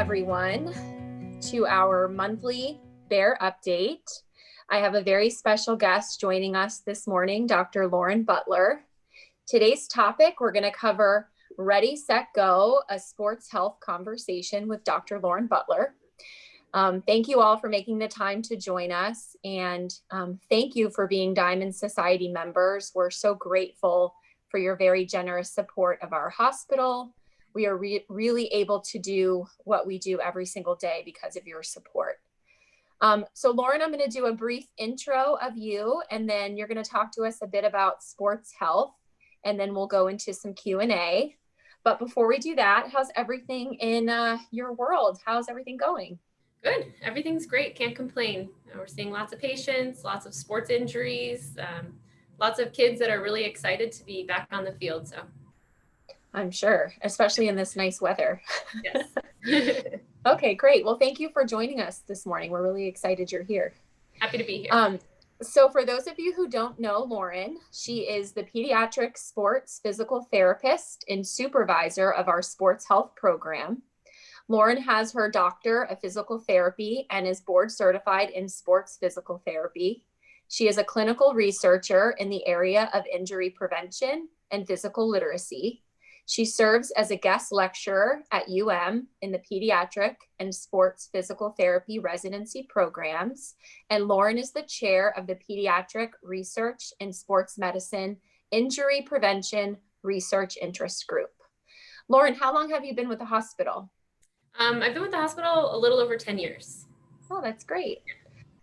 everyone, to our monthly Bear Update. I have a very special guest joining us this morning, Dr. Lauren Butler. Today's topic, we're going to cover Ready, Set, Go, a sports health conversation with Dr. Lauren Butler. Thank you all for making the time to join us, and thank you for being Diamond Society members. We're so grateful for your very generous support of our hospital. We are really able to do what we do every single day because of your support. So Lauren, I'm going to do a brief intro of you, and then you're going to talk to us a bit about sports health, and then we'll go into some Q&A. But before we do that, how's everything in your world? How's everything going? Good. Everything's great. Can't complain. We're seeing lots of patients, lots of sports injuries, lots of kids that are really excited to be back on the field. So I'm sure, especially in this nice weather. Yes. Okay, great. Well, thank you for joining us this morning. We're really excited you're here. Happy to be here. So for those of you who don't know Lauren, she is the pediatric sports physical therapist and supervisor of our sports health program. Lauren has her doctor of physical therapy and is board certified in sports physical therapy. She is a clinical researcher in the area of injury prevention and physical literacy. She serves as a guest lecturer at UM in the pediatric and sports physical therapy residency programs. And Lauren is the chair of the Pediatric Research in Sports Medicine Injury Prevention Research Interest Group. Lauren, how long have you been with the hospital? I've been with the hospital a little over 10 years. Oh, that's great.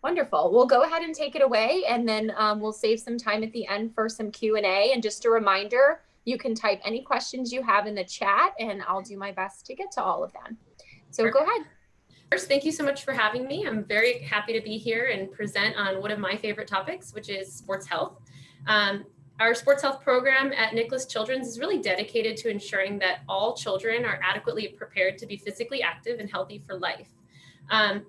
Wonderful. We'll go ahead and take it away, and then we'll save some time at the end for some Q&A. And just a reminder, you can type any questions you have in the chat, and I'll do my best to get to all of them. So Go ahead. First, thank you so much for having me. I'm very happy to be here and present on one of my favorite topics, which is sports health. Our sports health program at Nicholas Children's is really dedicated to ensuring that all children are adequately prepared to be physically active and healthy for life.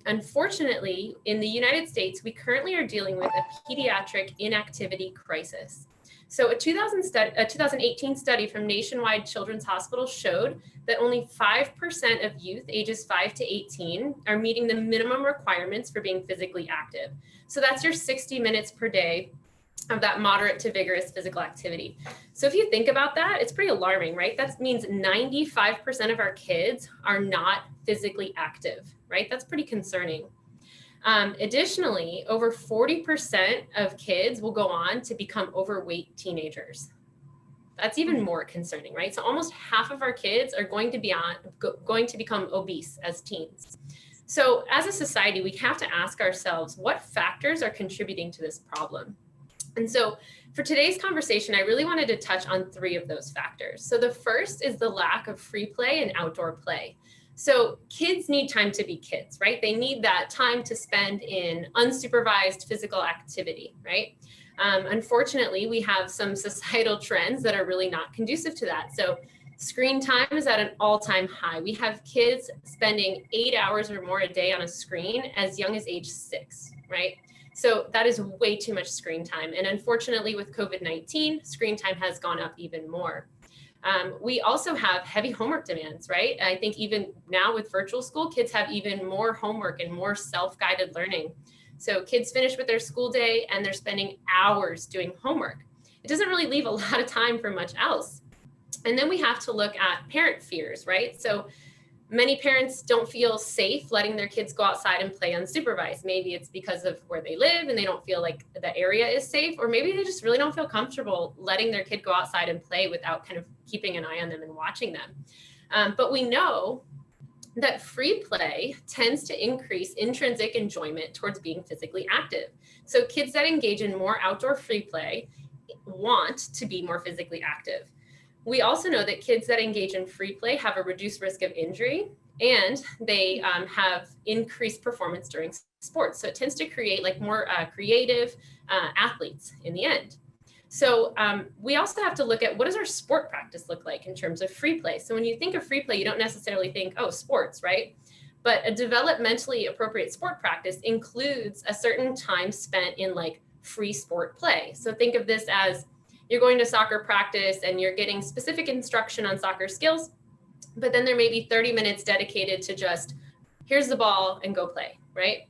Unfortunately, in the United States, we currently are dealing with a pediatric inactivity crisis. So a 2018 study from Nationwide Children's Hospital showed that only 5% of youth ages 5 to 18 are meeting the minimum requirements for being physically active. So that's your 60 minutes per day of that moderate to vigorous physical activity. So if you think about that, it's pretty alarming, right? That means 95% of our kids are not physically active, right? That's pretty concerning. Additionally, over 40% of kids will go on to become overweight teenagers. That's even more concerning, right? So almost half of our kids are going to become obese as teens. So as a society, we have to ask ourselves, what factors are contributing to this problem? And so for today's conversation, I really wanted to touch on 3 of those factors. So the first is the lack of free play and outdoor play. So kids need time to be kids, right? They need that time to spend in unsupervised physical activity, right? Unfortunately, we have some societal trends that are really not conducive to that. So screen time is at an all-time high. We have kids spending 8 hours or more a day on a screen as young as age 6, right? So that is way too much screen time. And unfortunately, with COVID-19, screen time has gone up even more. We also have heavy homework demands, right? I think even now with virtual school, kids have even more homework and more self-guided learning. So kids finish with their school day and they're spending hours doing homework. It doesn't really leave a lot of time for much else. And then we have to look at parent fears, right? So many parents don't feel safe letting their kids go outside and play unsupervised. Maybe it's because of where they live and they don't feel like the area is safe, or maybe they just really don't feel comfortable letting their kid go outside and play without kind of keeping an eye on them and watching them. But we know that free play tends to increase intrinsic enjoyment towards being physically active. So kids that engage in more outdoor free play want to be more physically active. We also know that kids that engage in free play have a reduced risk of injury, and they have increased performance during sports. So it tends to create like more creative athletes in the end. So we also have to look at, what does our sport practice look like in terms of free play? So when you think of free play, you don't necessarily think, oh, sports, right? But a developmentally appropriate sport practice includes a certain time spent in like free sport play. So think of this as you're going to soccer practice and you're getting specific instruction on soccer skills, but then there may be 30 minutes dedicated to just here's the ball and go play, right?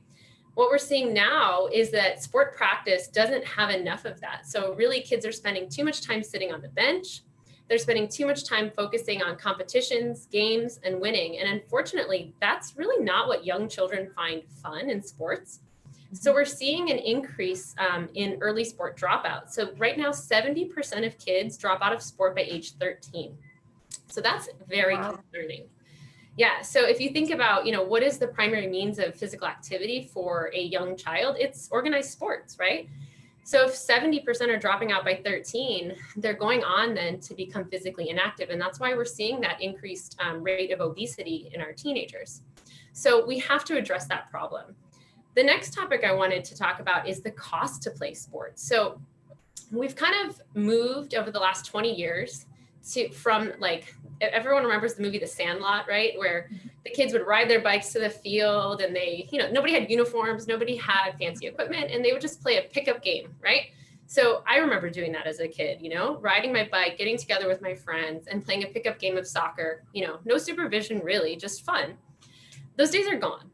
What we're seeing now is that sport practice doesn't have enough of that. So really kids are spending too much time sitting on the bench. They're spending too much time focusing on competitions, games, and winning. And unfortunately, that's really not what young children find fun in sports. So we're seeing an increase in early sport dropouts. So right now, 70% of kids drop out of sport by age 13. So that's very concerning. Yeah. So if you think about, what is the primary means of physical activity for a young child? It's organized sports, right? So if 70% are dropping out by 13, they're going on then to become physically inactive. And that's why we're seeing that increased rate of obesity in our teenagers. So we have to address that problem. The next topic I wanted to talk about is the cost to play sports. So we've kind of moved over the last 20 years from everyone remembers the movie The Sandlot, right? Where the kids would ride their bikes to the field and they, nobody had uniforms, nobody had fancy equipment, and they would just play a pickup game, right? So I remember doing that as a kid, riding my bike, getting together with my friends and playing a pickup game of soccer, no supervision really, just fun. Those days are gone.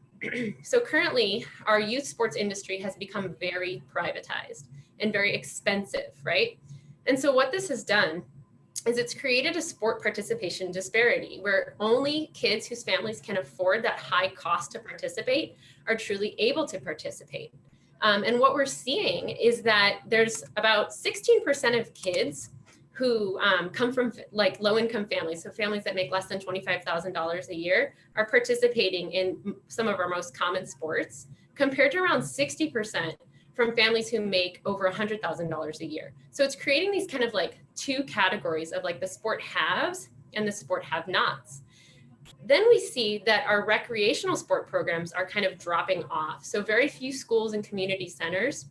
So currently our youth sports industry has become very privatized and very expensive, right? And so what this has done is it's created a sport participation disparity where only kids whose families can afford that high cost to participate are truly able to participate. And what we're seeing is that there's about 16% of kids who come from low-income families, so families that make less than $25,000 a year, are participating in some of our most common sports, compared to around 60% from families who make over $100,000 a year. So it's creating these kind of two categories of the sport haves and the sport have-nots. Then we see that our recreational sport programs are kind of dropping off. So very few schools and community centers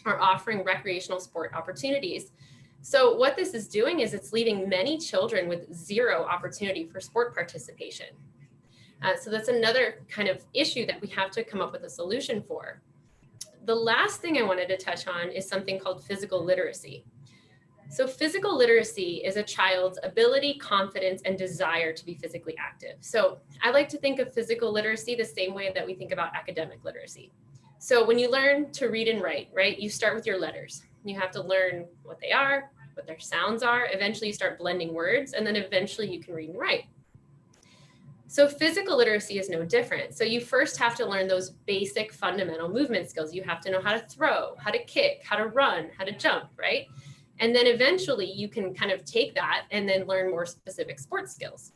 are offering recreational sport opportunities. So what this is doing is it's leaving many children with zero opportunity for sport participation. So that's another kind of issue that we have to come up with a solution for. The last thing I wanted to touch on is something called physical literacy. So physical literacy is a child's ability, confidence, and desire to be physically active. So I like to think of physical literacy the same way that we think about academic literacy. So when you learn to read and write, right, you start with your letters. You have to learn what they are, what their sounds are. Eventually you start blending words, and then eventually you can read and write. So physical literacy is no different. So you first have to learn those basic fundamental movement skills. You have to know how to throw, how to kick, how to run, how to jump, right? And then eventually you can kind of take that and then learn more specific sports skills.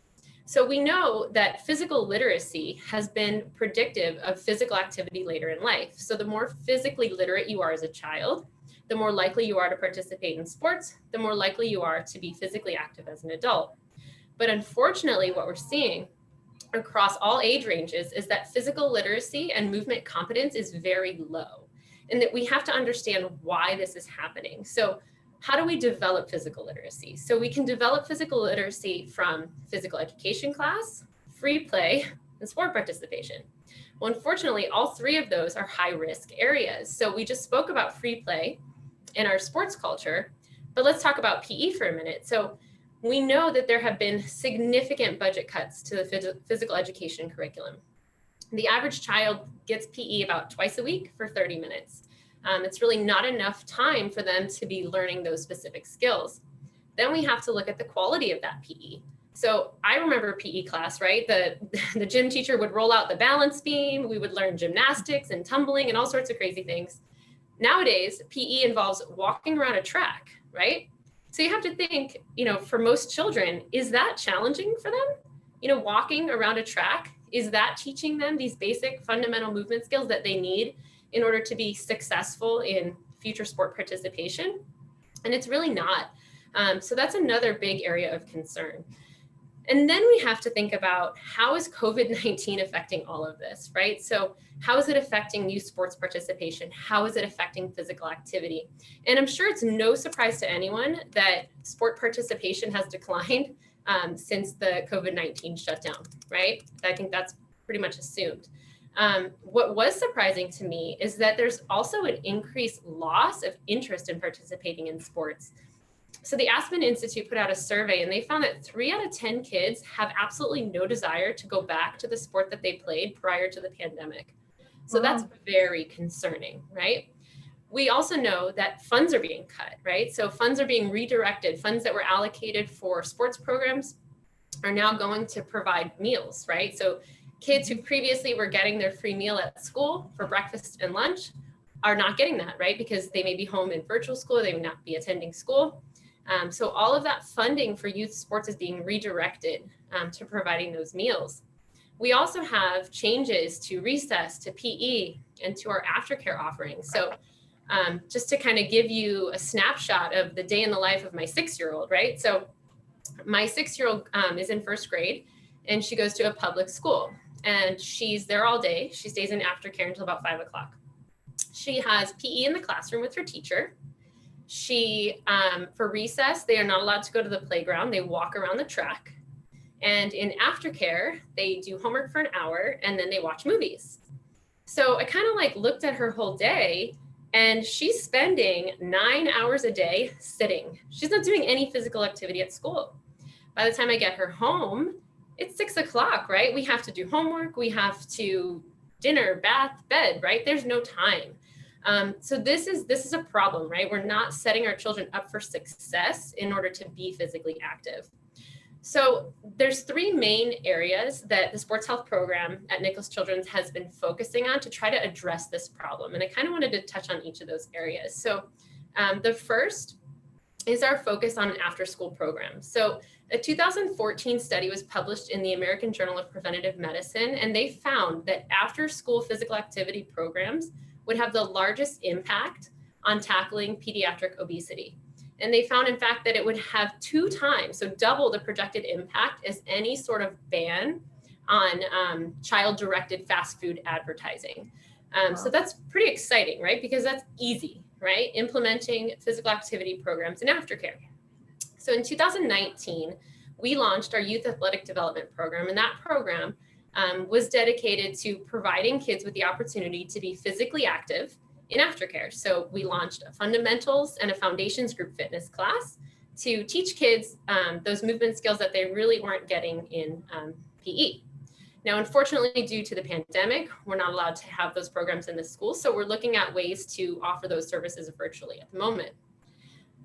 So we know that physical literacy has been predictive of physical activity later in life. So the more physically literate you are as a child, the more likely you are to participate in sports, the more likely you are to be physically active as an adult. But unfortunately, what we're seeing across all age ranges is that physical literacy and movement competence is very low, and that we have to understand why this is happening. So how do we develop physical literacy? So we can develop physical literacy from physical education class, free play, and sport participation. Well, unfortunately, all three of those are high risk areas. So we just spoke about free play in our sports culture, but let's talk about PE for a minute. So we know that there have been significant budget cuts to the physical education curriculum. The average child gets PE about twice a week for 30 minutes. It's really not enough time for them to be learning those specific skills. Then we have to look at the quality of that PE. So I remember PE class, right? The gym teacher would roll out the balance beam. We would learn gymnastics and tumbling and all sorts of crazy things. Nowadays, PE involves walking around a track, right? So you have to think, for most children, is that challenging for them? Walking around a track, is that teaching them these basic fundamental movement skills that they need in order to be successful in future sport participation? And it's really not. So that's another big area of concern. And then we have to think about, how is COVID-19 affecting all of this, right? So how is it affecting youth sports participation? How is it affecting physical activity? And I'm sure it's no surprise to anyone that sport participation has declined since the COVID-19 shutdown, right? I think that's pretty much assumed. What was surprising to me is that there's also an increased loss of interest in participating in sports. So the Aspen Institute put out a survey and they found that 3 out of 10 kids have absolutely no desire to go back to the sport that they played prior to the pandemic. So that's very concerning, right? We also know that funds are being cut, right? So funds are being redirected. Funds that were allocated for sports programs are now going to provide meals, right? So kids who previously were getting their free meal at school for breakfast and lunch are not getting that, right? Because they may be home in virtual school, they may not be attending school. So all of that funding for youth sports is being redirected to providing those meals. We also have changes to recess, to PE, and to our aftercare offerings. So just to kind of give you a snapshot of the day in the life of my 6-year-old, right? So my 6-year-old is in 1st grade and she goes to a public school and she's there all day. She stays in aftercare until about 5 o'clock. She has PE in the classroom with her teacher. She, for recess, they are not allowed to go to the playground. They walk around the track. And in aftercare, they do homework for an hour and then they watch movies. So I kind of like looked at her whole day and she's spending 9 hours a day sitting. She's not doing any physical activity at school. By the time I get her home, it's 6 o'clock, right? We have to do homework. We have to dinner, bath, bed, right? There's no time. So this is a problem, right? We're not setting our children up for success in order to be physically active. So there's 3 main areas that the sports health program at Nicholas Children's has been focusing on to try to address this problem. And I kind of wanted to touch on each of those areas. So the first is our focus on an after-school program. So a 2014 study was published in the American Journal of Preventive Medicine, and they found that after-school physical activity programs would have the largest impact on tackling pediatric obesity. And they found, in fact, that it would have 2 times, so double the projected impact as any sort of ban on child-directed fast food advertising. So that's pretty exciting, right? Because that's easy, right? Implementing physical activity programs in aftercare. So in 2019, we launched our Youth Athletic Development Program, and that program was dedicated to providing kids with the opportunity to be physically active in aftercare. So we launched a fundamentals and a foundations group fitness class to teach kids those movement skills that they really weren't getting in PE. Now, unfortunately, due to the pandemic, we're not allowed to have those programs in the school. So we're looking at ways to offer those services virtually at the moment.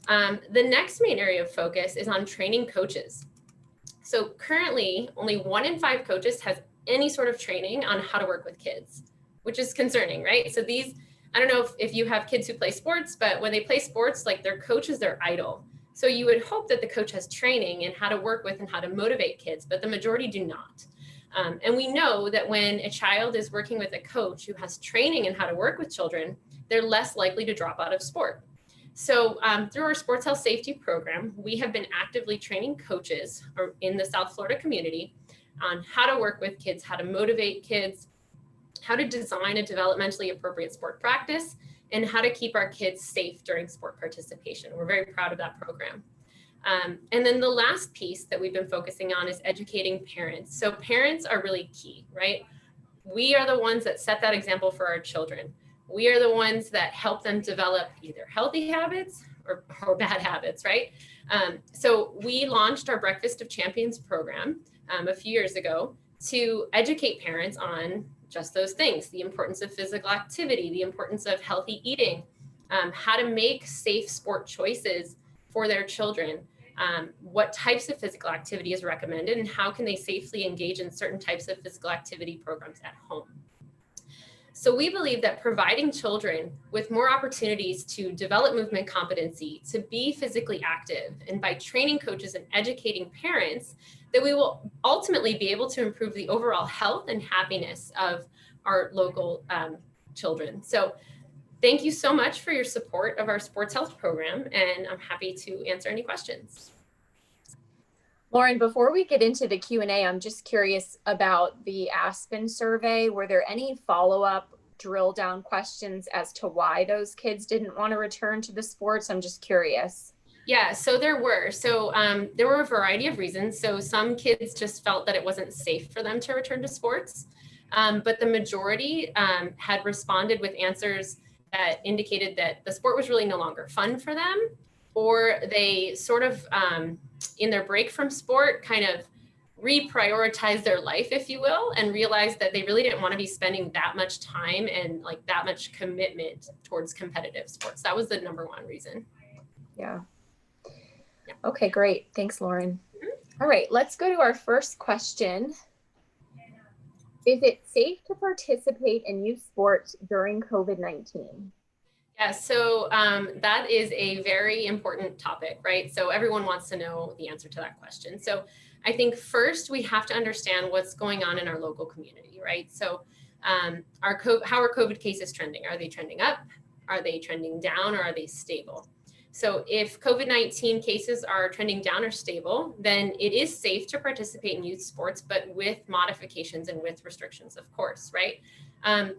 The next main area of focus is on training coaches. So currently, only 1 in 5 coaches has any sort of training on how to work with kids, which is concerning, right? So these, I don't know if you have kids who play sports, but when they play sports, like their coach is their idol. So you would hope that the coach has training in how to work with and how to motivate kids, but the majority do not. And we know that when a child is working with a coach who has training in how to work with children, they're less likely to drop out of sport. So through our sports health safety program, we have been actively training coaches in the South Florida community on how to work with kids, how to motivate kids, how to design a developmentally appropriate sport practice, and how to keep our kids safe during sport participation. We're very proud of that program. And then the last piece that we've been focusing on is educating parents. So parents are really key, right? We are the ones that set that example for our children. We are the ones that help them develop either healthy habits or bad habits, right? So we launched our Breakfast of Champions program a few years ago to educate parents on just those things: the importance of physical activity, the importance of healthy eating, how to make safe sport choices for their children, what types of physical activity is recommended, and how can they safely engage in certain types of physical activity programs at home. So we believe that providing children with more opportunities to develop movement competency, to be physically active, and by training coaches and educating parents, that we will ultimately be able to improve the overall health and happiness of our local children. So thank you so much for your support of our sports health program, and I'm happy to answer any questions. Lauren, before we get into the Q&A, I'm just curious about the Aspen survey. Were there any follow-up drill down questions as to why those kids didn't want to return to the sports? I'm just curious. Yeah, so there were. So there were a variety of reasons. So some kids just felt that it wasn't safe for them to return to sports, but the majority had responded with answers that indicated that the sport was really no longer fun for them, or they sort of, in their break from sport, kind of reprioritize their life, if you will, and realize that they really didn't want to be spending that much time and like that much commitment towards competitive sports. That was the number one reason. Yeah. Yeah. Okay, great. Thanks, Lauren. All right, let's go to our first question. Is it safe to participate in youth sports during COVID-19? Yeah, so that is a very important topic, right? So everyone wants to know the answer to that question. So I think first we have to understand what's going on in our local community, right? So how are COVID cases trending? Are they trending up? Are they trending down, or are they stable? So if COVID-19 cases are trending down or stable, then it is safe to participate in youth sports, but with modifications and with restrictions, of course, right?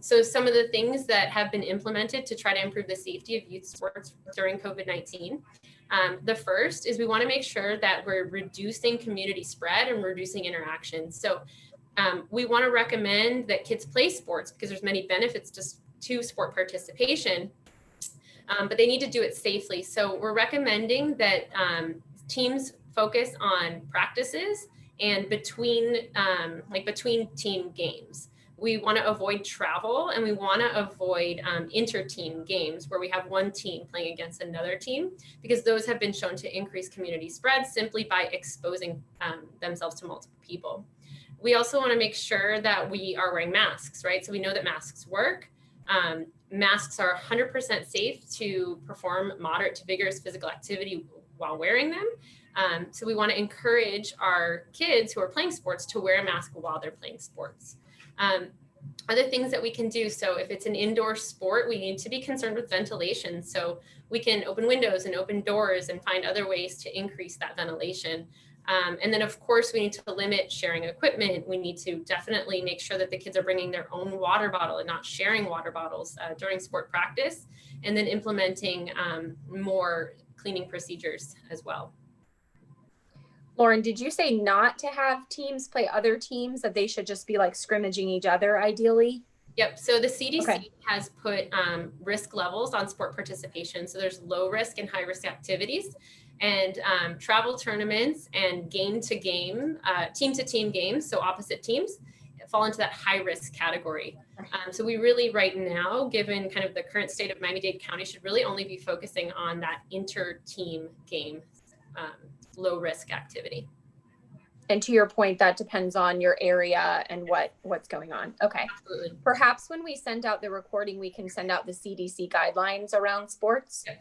So some of the things that have been implemented to try to improve the safety of youth sports during COVID-19. The first is we want to make sure that we're reducing community spread and reducing interaction. So we want to recommend that kids play sports because there's many benefits to sport participation, but they need to do it safely. So we're recommending that teams focus on practices and between team games. We want to avoid travel, and we want to avoid inter-team games where we have one team playing against another team, because those have been shown to increase community spread simply by exposing themselves to multiple people. We also want to make sure that we are wearing masks, right? So we know that masks work. Masks are 100% safe to perform moderate to vigorous physical activity while wearing them. So we want to encourage our kids who are playing sports to wear a mask while they're playing sports. Other things that we can do. So if it's an indoor sport, we need to be concerned with ventilation. So we can open windows and open doors and find other ways to increase that ventilation. And then of course we need to limit sharing equipment. We need to definitely make sure that the kids are bringing their own water bottle and not sharing water bottles during sport practice, and then implementing more cleaning procedures as well. Lauren, did you say not to have teams play other teams, that they should just be like scrimmaging each other ideally? Yep. So the CDC has put risk levels on sport participation. So there's low risk and high risk activities, and travel tournaments and game to game, team to team games, so opposite teams, fall into that high risk category. So we really right now, given kind of the current state of Miami-Dade County, should really only be focusing on that inter-team game, low risk activity. And to your point, that depends on your area and what's going on. Okay. Absolutely. Perhaps when we send out the recording, we can send out the CDC guidelines around sports. Okay.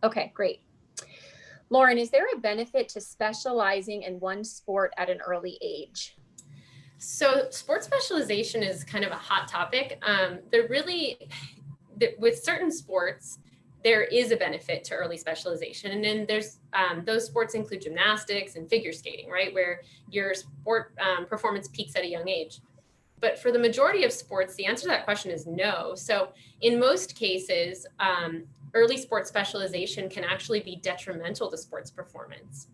Okay, great. Lauren, is there a benefit to specializing in one sport at an early age? So sport specialization is kind of a hot topic. With certain sports, there is a benefit to early specialization. And then there's those sports include gymnastics and figure skating, right? Where your sport performance peaks at a young age. But for the majority of sports, the answer to that question is no. So in most cases, early sports specialization can actually be detrimental to sports performance.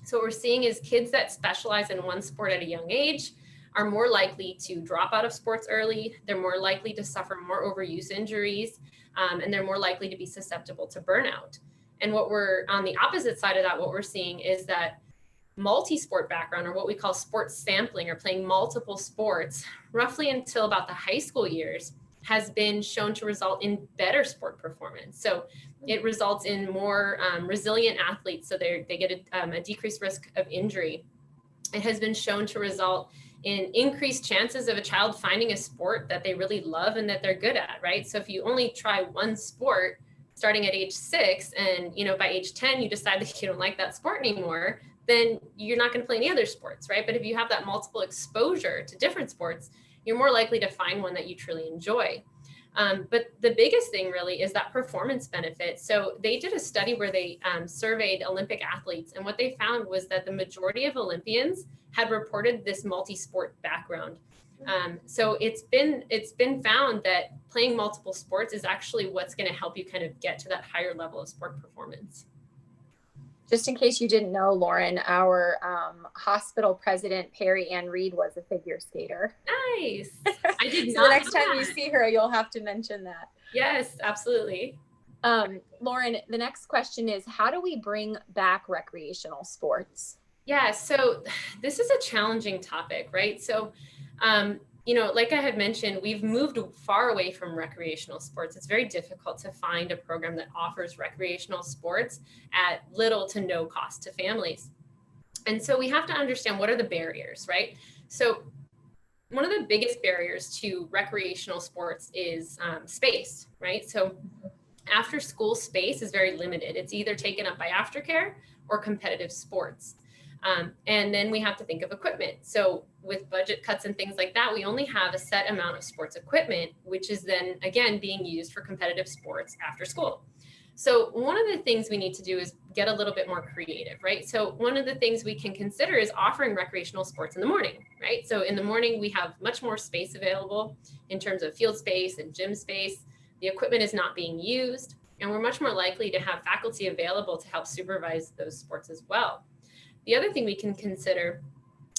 So what we're seeing is kids that specialize in one sport at a young age are more likely to drop out of sports early. They're more likely to suffer more overuse injuries, and they're more likely to be susceptible to burnout. And what we're on the opposite side of that, what we're seeing is that multi-sport background, or what we call sports sampling, or playing multiple sports roughly until about the high school years, has been shown to result in better sport performance. So it results in more resilient athletes. So they get a decreased risk of injury. It has been shown to result in increased chances of a child finding a sport that they really love and that they're good at, right? So if you only try one sport starting at age 6, and by age 10 you decide that you don't like that sport anymore, then you're not going to play any other sports, right? But if you have that multiple exposure to different sports, you're more likely to find one that you truly enjoy. But the biggest thing really is that performance benefit. So they did a study where they surveyed Olympic athletes, and what they found was that the majority of Olympians had reported this multi-sport background. So it's been found that playing multiple sports is actually what's going to help you kind of get to that higher level of sport performance. Just in case you didn't know, Lauren, our hospital president, Perry Ann Reed, was a figure skater. Nice. I did So not the next know time that. you see her, you'll have to mention that. Yes, absolutely. Lauren, the next question is, how do we bring back recreational sports? Yeah, so this is a challenging topic, right? So, like I had mentioned, we've moved far away from recreational sports. It's very difficult to find a program that offers recreational sports at little to no cost to families. And so we have to understand, what are the barriers, right? So one of the biggest barriers to recreational sports is space, right? So after school space is very limited. It's either taken up by aftercare or competitive sports. And then we have to think of equipment. So with budget cuts and things like that, we only have a set amount of sports equipment, which is then again being used for competitive sports after school. So one of the things we need to do is get a little bit more creative, right? So one of the things we can consider is offering recreational sports in the morning, right? So in the morning, we have much more space available in terms of field space and gym space. The equipment is not being used, and we're much more likely to have faculty available to help supervise those sports as well. The other thing we can consider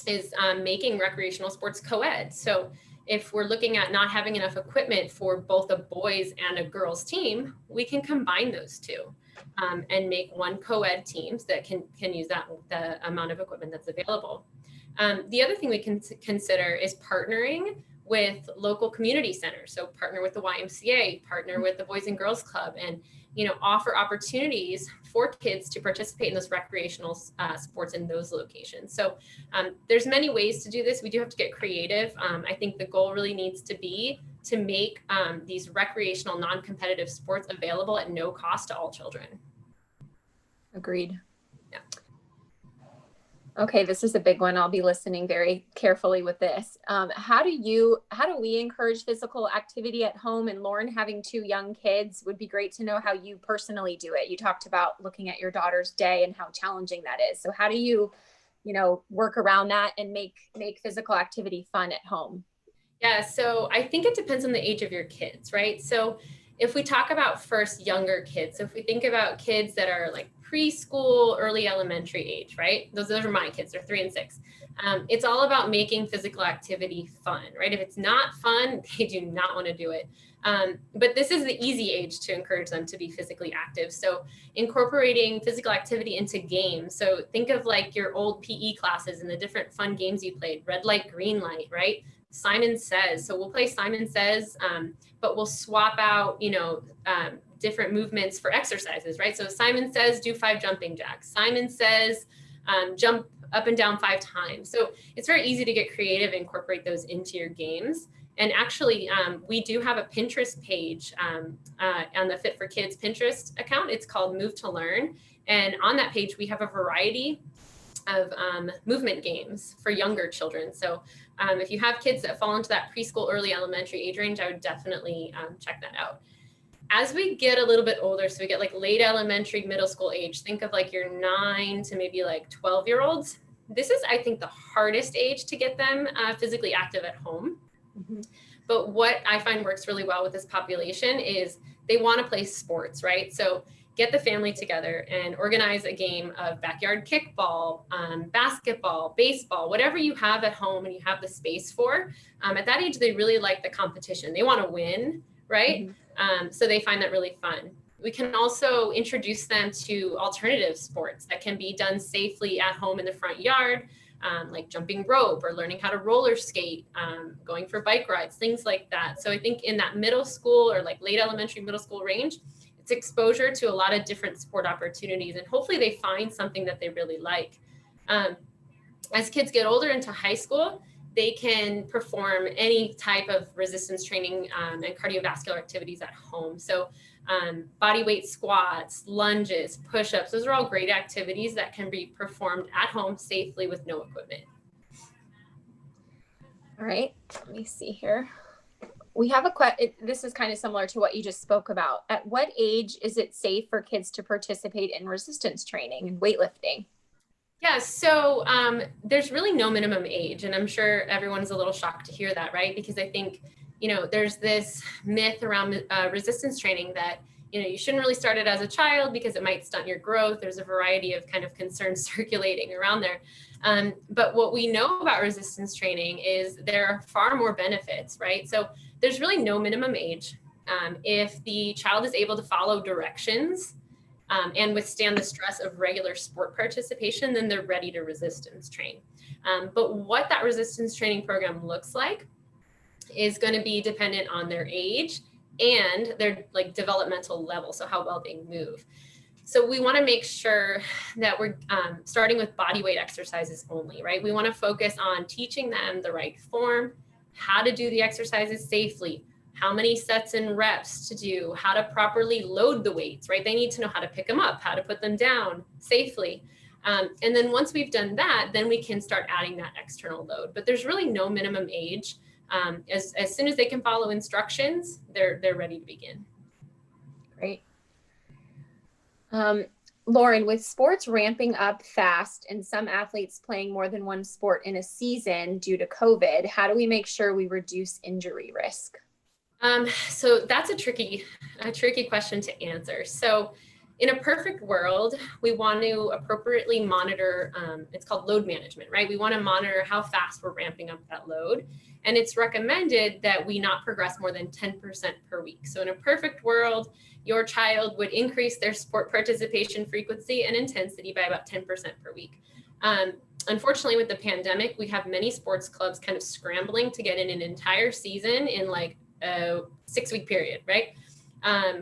is making recreational sports co-ed. So if we're looking at not having enough equipment for both a boys and a girls team, we can combine those two and make one co-ed teams that can use the amount of equipment that's available. The other thing we can consider is partnering with local community centers. So partner with the YMCA, partner with the Boys and Girls Club, and offer opportunities for kids to participate in those recreational sports in those locations. So there's many ways to do this. We do have to get creative. I think the goal really needs to be to make these recreational non-competitive sports available at no cost to all children. Agreed. Yeah. Okay, this is a big one. I'll be listening very carefully with this. How do we encourage physical activity at home? And Lauren, having 2 young kids, would be great to know how you personally do it. You talked about looking at your daughter's day and how challenging that is. So how do you, work around that and make physical activity fun at home? Yeah, so I think it depends on the age of your kids, right? So if we talk about first younger kids, so if we think about kids that are like preschool, early elementary age, right? Those are my kids, they're 3 and 6. It's all about making physical activity fun, right? If it's not fun, they do not want to do it. But this is the easy age to encourage them to be physically active. So incorporating physical activity into games. So think of like your old PE classes and the different fun games you played, red light, green light, right? Simon Says. So we'll play Simon Says, but we'll swap out, different movements for exercises, right? So Simon Says, do 5 jumping jacks. Simon Says, jump up and down 5 times. So it's very easy to get creative and incorporate those into your games. And actually, we do have a Pinterest page on the Fit for Kids Pinterest account. It's called Move to Learn. And on that page, we have a variety of movement games for younger children. So if you have kids that fall into that preschool, early elementary age range, I would definitely check that out. As we get a little bit older, so we get like late elementary, middle school age, think of like your 9 to maybe like 12-year-olds. This is, I think, the hardest age to get them physically active at home. Mm-hmm. But what I find works really well with this population is they want to play sports, right? So get the family together and organize a game of backyard kickball, basketball, baseball, whatever you have at home and you have the space for. At that age, they really like the competition. They want to win, right? Mm-hmm. So they find that really fun. We can also introduce them to alternative sports that can be done safely at home in the front yard, like jumping rope or learning how to roller skate, going for bike rides, things like that. So I think in that middle school or like late elementary, middle school range, it's exposure to a lot of different sport opportunities, and hopefully they find something that they really like. As kids get older into high school, they can perform any type of resistance training and cardiovascular activities at home. So body weight squats, lunges, push-ups, those are all great activities that can be performed at home safely with no equipment. All right, let me see here. We have this is kind of similar to what you just spoke about. At what age is it safe for kids to participate in resistance training and weightlifting? Yeah, so there's really no minimum age, and I'm sure everyone's a little shocked to hear that, right? Because I think, there's this myth around resistance training that, you shouldn't really start it as a child because it might stunt your growth. There's a variety of kind of concerns circulating around there. But what we know about resistance training is there are far more benefits, right? So there's really no minimum age. If the child is able to follow directions and withstand the stress of regular sport participation, then they're ready to resistance train. But what that resistance training program looks like is going to be dependent on their age and their like developmental level, so how well they move. So we want to make sure that we're starting with body weight exercises only, right? We want to focus on teaching them the right form, how to do the exercises safely, how many sets and reps to do, how to properly load the weights, right? They need to know how to pick them up, how to put them down safely. And then once we've done that, then we can start adding that external load. But there's really no minimum age. As soon as they can follow instructions, they're ready to begin. Great. Lauren, with sports ramping up fast and some athletes playing more than one sport in a season due to COVID, how do we make sure we reduce injury risk? So that's a tricky question to answer. So in a perfect world, we want to appropriately monitor, it's called load management, right? We want to monitor how fast we're ramping up that load. And it's recommended that we not progress more than 10% per week. So in a perfect world, your child would increase their sport participation frequency and intensity by about 10% per week. Unfortunately, with the pandemic, we have many sports clubs kind of scrambling to get in an entire season in like a 6-week period, right?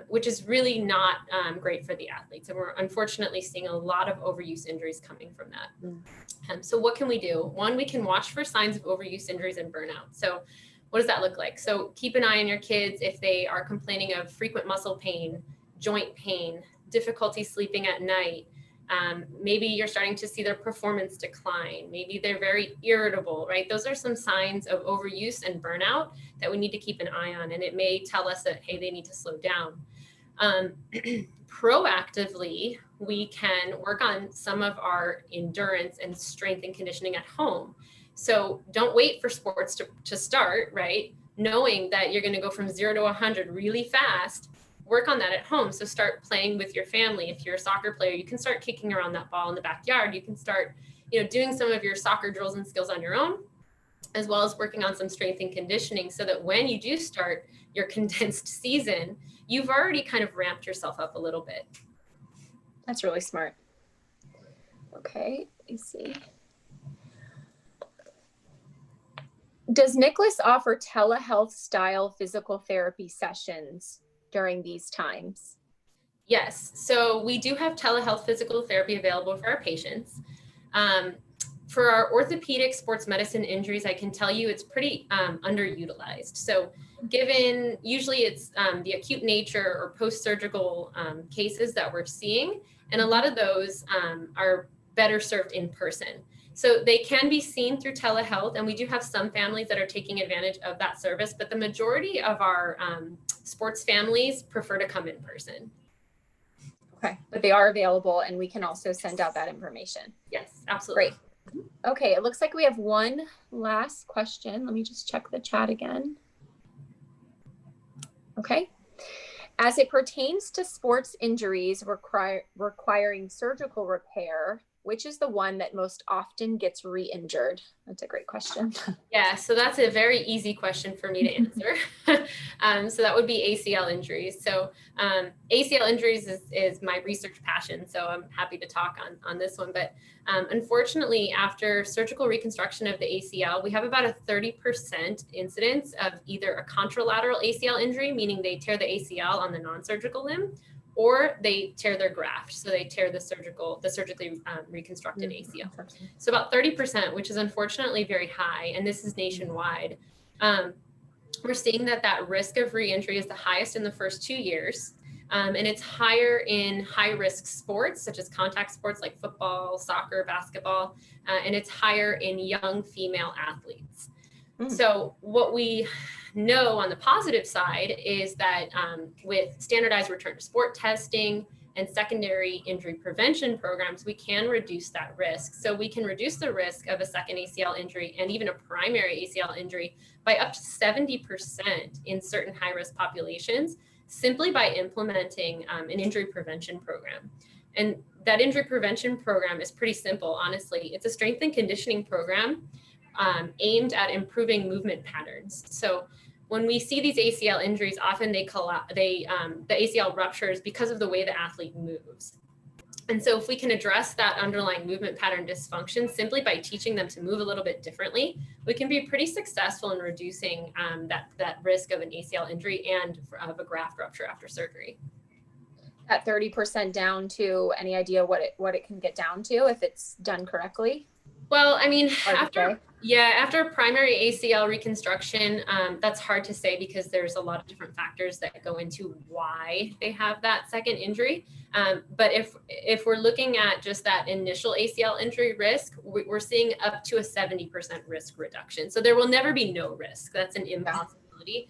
Which is really not great for the athletes. And we're unfortunately seeing a lot of overuse injuries coming from that. So what can we do? One, we can watch for signs of overuse injuries and burnout. So what does that look like? So keep an eye on your kids if they are complaining of frequent muscle pain, joint pain, difficulty sleeping at night. Maybe you're starting to see their performance decline. Maybe they're very irritable, right? Those are some signs of overuse and burnout that we need to keep an eye on. And it may tell us that, hey, they need to slow down. Proactively, we can work on some of our endurance and strength and conditioning at home. So don't wait for sports to start, right? Knowing that you're going to go from 0 to 100 really fast, work on that at home. So start playing with your family. If you're a soccer player, you can start kicking around that ball in the backyard. You can start, doing some of your soccer drills and skills on your own, as well as working on some strength and conditioning so that when you do start your condensed season, you've already kind of ramped yourself up a little bit. That's really smart. Okay, let me see. Does Nicholas offer telehealth style physical therapy sessions during these times? Yes, so we do have telehealth physical therapy available for our patients. For our orthopedic sports medicine injuries, I can tell you it's pretty underutilized. So given usually it's the acute nature or post-surgical cases that we're seeing, and a lot of those are better served in person. So they can be seen through telehealth, and we do have some families that are taking advantage of that service, but the majority of our sports families prefer to come in person. Okay, but they are available, and we can also send out that information. Yes, absolutely. Great. Okay, it looks like we have one last question. Let me just check the chat again. Okay. As it pertains to sports injuries requiring surgical repair, which is the one that most often gets re-injured? That's a great question. Yeah, so that's a very easy question for me to answer. So that would be ACL injuries. So ACL injuries is my research passion, so I'm happy to talk on this one. But unfortunately, after surgical reconstruction of the ACL, we have about a 30% incidence of either a contralateral ACL injury, meaning they tear the ACL on the non-surgical limb, or they tear their graft. So they tear the surgically reconstructed ACL. So about 30%, which is unfortunately very high, and this is nationwide. We're seeing that risk of re-injury is the highest in the first 2 years. And it's higher in high-risk sports, such as contact sports like football, soccer, basketball, and it's higher in young female athletes. So what we know on the positive side is that with standardized return to sport testing and secondary injury prevention programs, we can reduce that risk. So we can reduce the risk of a second ACL injury and even a primary ACL injury by up to 70% in certain high-risk populations, simply by implementing an injury prevention program. And that injury prevention program is pretty simple, honestly. It's a strength and conditioning program aimed at improving movement patterns. So when we see these ACL injuries, often the ACL ruptures because of the way the athlete moves. And so if we can address that underlying movement pattern dysfunction simply by teaching them to move a little bit differently, we can be pretty successful in reducing that risk of an ACL injury and of a graft rupture after surgery. That 30% down to, any idea what it can get down to if it's done correctly? Well, I mean, after primary ACL reconstruction, that's hard to say because there's a lot of different factors that go into why they have that second injury. But if we're looking at just that initial ACL injury risk, we're seeing up to a 70% risk reduction. So there will never be no risk. That's an impossibility,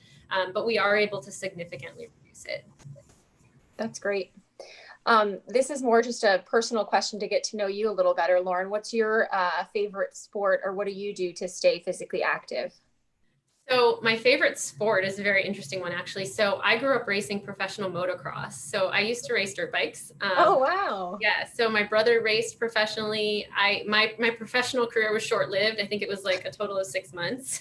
but we are able to significantly reduce it. That's great. This is more just a personal question to get to know you a little better. Lauren, what's your favorite sport, or what do you do to stay physically active? So my favorite sport is a very interesting one, actually. So I grew up racing professional motocross. So I used to race dirt bikes. Oh, wow. Yeah. So my brother raced professionally. My professional career was short-lived. I think it was like a total of 6 months.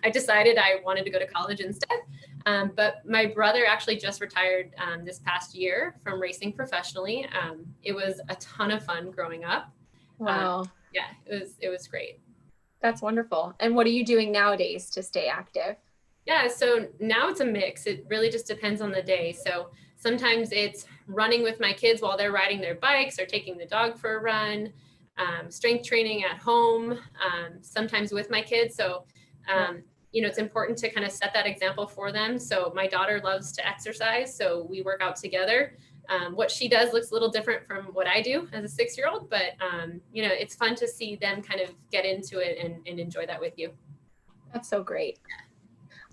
I decided I wanted to go to college instead. But my brother actually just retired this past year from racing professionally. It was a ton of fun growing up. Wow. Yeah, it was great. That's wonderful. And what are you doing nowadays to stay active? Yeah, so now it's a mix. It really just depends on the day. So sometimes it's running with my kids while they're riding their bikes or taking the dog for a run, strength training at home, sometimes with my kids. So, it's important to kind of set that example for them. So my daughter loves to exercise, so we work out together. What she does looks a little different from what I do as a 6-year-old, but it's fun to see them kind of get into it and enjoy that with you. That's so great.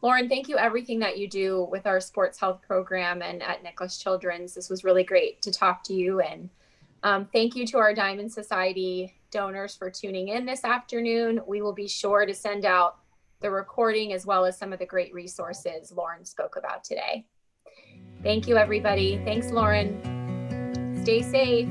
Lauren, thank you everything that you do with our sports health program and at Nicholas Children's. This was really great to talk to you, and thank you to our Diamond Society donors for tuning in this afternoon. We will be sure to send out the recording as well as some of the great resources Lauren spoke about today. Thank you, everybody. Thanks, Lauren. Stay safe.